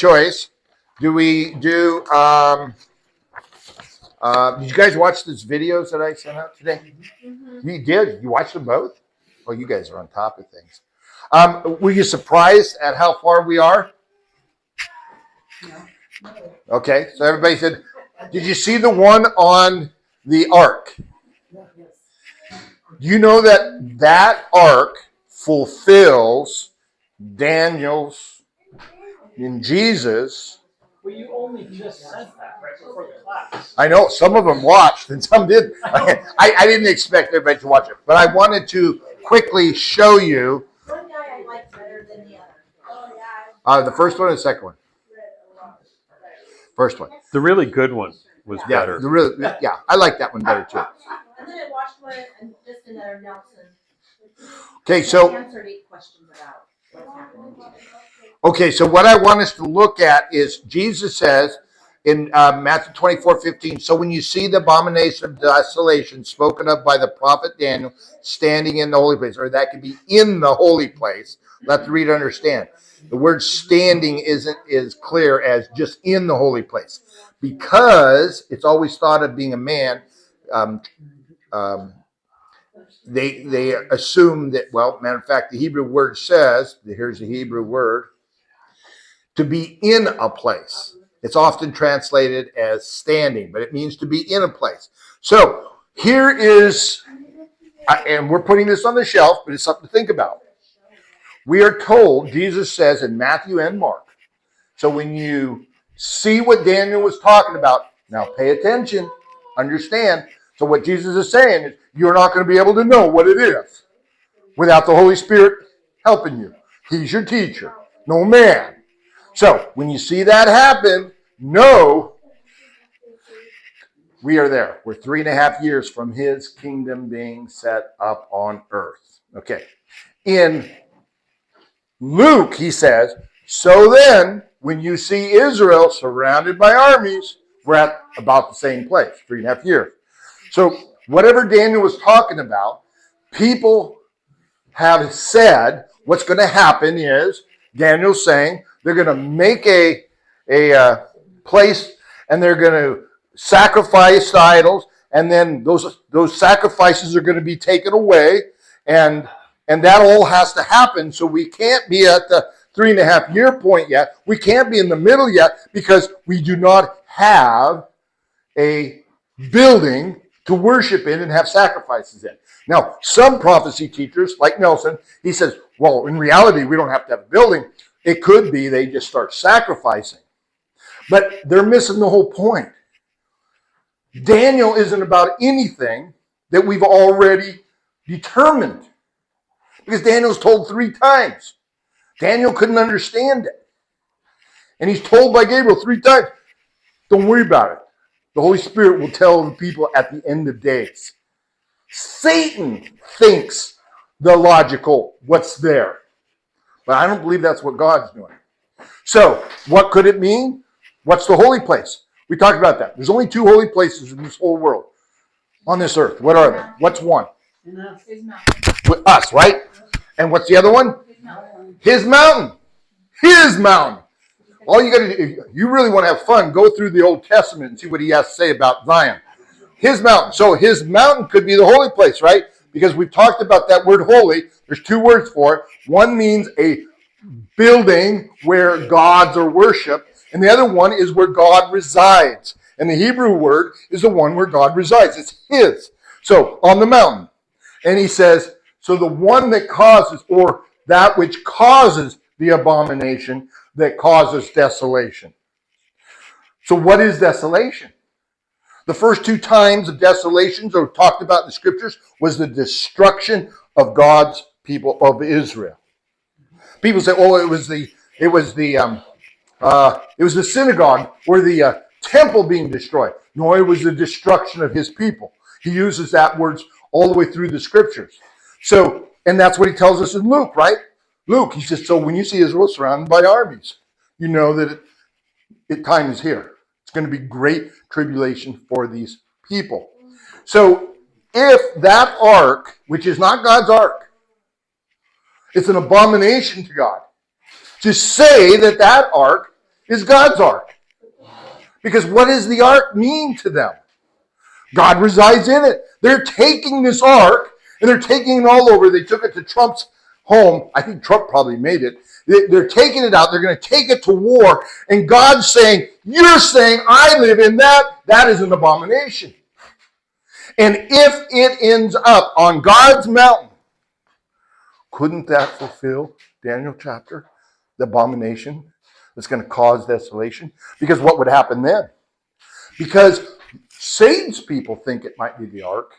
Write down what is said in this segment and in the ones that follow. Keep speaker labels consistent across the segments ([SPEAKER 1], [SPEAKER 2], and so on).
[SPEAKER 1] choice. Do we do, did you guys watch these videos that I sent out today? Mm-hmm. You did? You watched them both? Well, you guys are on top of things. Were you surprised at how far we are? No. Okay, so everybody said, did you see the one on the ark? Do you know that that ark fulfills Daniel's in Jesus?
[SPEAKER 2] Well, you only just said that right before the class.
[SPEAKER 1] I know, some of them watched and some didn't. I didn't expect everybody to watch it, but I wanted to quickly show you.
[SPEAKER 3] One guy I like better than the other.
[SPEAKER 1] The first one or the second one? First one.
[SPEAKER 4] The really good one was better.
[SPEAKER 1] I like that one better too.
[SPEAKER 3] And then I watched one and just another Nelson.
[SPEAKER 1] Okay, so
[SPEAKER 3] answered 8 questions about what's happening.
[SPEAKER 1] Okay, so what I want us to look at is Jesus says in Matthew 24:15, so when you see the abomination of desolation spoken of by the prophet Daniel standing in the holy place, or that could be in the holy place, let the reader understand. The word standing isn't as clear as just in the holy place, because it's always thought of being a man. They assume that, well, matter of fact, the Hebrew word says, here's the Hebrew word, to be in a place. It's often translated as standing, but it means to be in a place. So here is, and we're putting this on the shelf, but it's something to think about. We are told, Jesus says in Matthew and Mark, so when you see what Daniel was talking about, now pay attention, understand. So what Jesus is saying is, you're not going to be able to know what it is without the Holy Spirit helping you. He's your teacher, no man. So when you see that happen, know we are there. We're 3.5 years from his kingdom being set up on earth. Okay. In Luke, he says, so then when you see Israel surrounded by armies, we're at about the same place, 3.5 years. So whatever Daniel was talking about, people have said what's going to happen is, Daniel's saying, they're going to make a place and they're going to sacrifice idols, and then those sacrifices are going to be taken away, and that all has to happen. So we can't be at the 3.5 year point yet. We can't be in the middle yet because we do not have a building to worship in and have sacrifices in. Now, some prophecy teachers, like Nelson, he says, well, in reality, we don't have to have a building. It could be they just start sacrificing. But they're missing the whole point. Daniel isn't about anything that we've already determined. Because Daniel's told 3 times. Daniel couldn't understand it. And he's told by Gabriel 3 times, don't worry about it. The Holy Spirit will tell the people at the end of days. Satan thinks the logical, what's there. But I don't believe that's what God's doing. So, what could it mean? What's the holy place? We talked about that. There's only 2 holy places in this whole world. On this earth. What are they? What's one? With us, right? And what's the other one? His mountain. His mountain. All you got to do, if you really want to have fun, go through the Old Testament and see what he has to say about Zion. His mountain. So his mountain could be the holy place, right? Because we've talked about that word holy. There's 2 words for it. One means a building where gods are worshipped, and the other one is where God resides. And the Hebrew word is the one where God resides. It's his. So on the mountain. And he says, so the one that causes, or that which causes the abomination that causes desolation. So what is desolation? The first 2 times of desolations that were talked about in the scriptures was the destruction of God's people of Israel. People say, "Oh, it was the synagogue or the temple being destroyed." No, it was the destruction of his people. He uses that words all the way through the scriptures. So, and that's what he tells us in Luke, right? Luke, he says, so when you see Israel surrounded by armies, you know that time is here. It's going to be great tribulation for these people. So if that ark, which is not God's ark, it's an abomination to God, to say that that ark is God's ark. Because what does the ark mean to them? God resides in it. They're taking this ark and they're taking it all over. They took it to Trump's home. I think Trump probably made it. They're taking it out. They're going to take it to war. And God's saying, you're saying I live in that. That is an abomination. And if it ends up on God's mountain, couldn't that fulfill Daniel chapter? The abomination that's going to cause desolation? Because what would happen then? Because Satan's people think it might be the ark,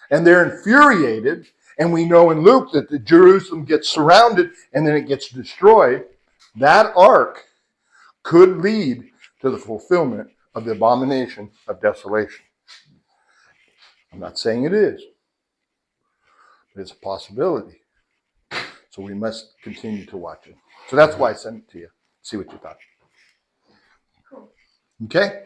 [SPEAKER 1] and they're infuriated, and we know in Luke that the Jerusalem gets surrounded and then it gets destroyed. That ark could lead to the fulfillment of the abomination of desolation. I'm not saying it is, but it's a possibility. So we must continue to watch it. So that's why I sent it to you. See what you thought. Okay?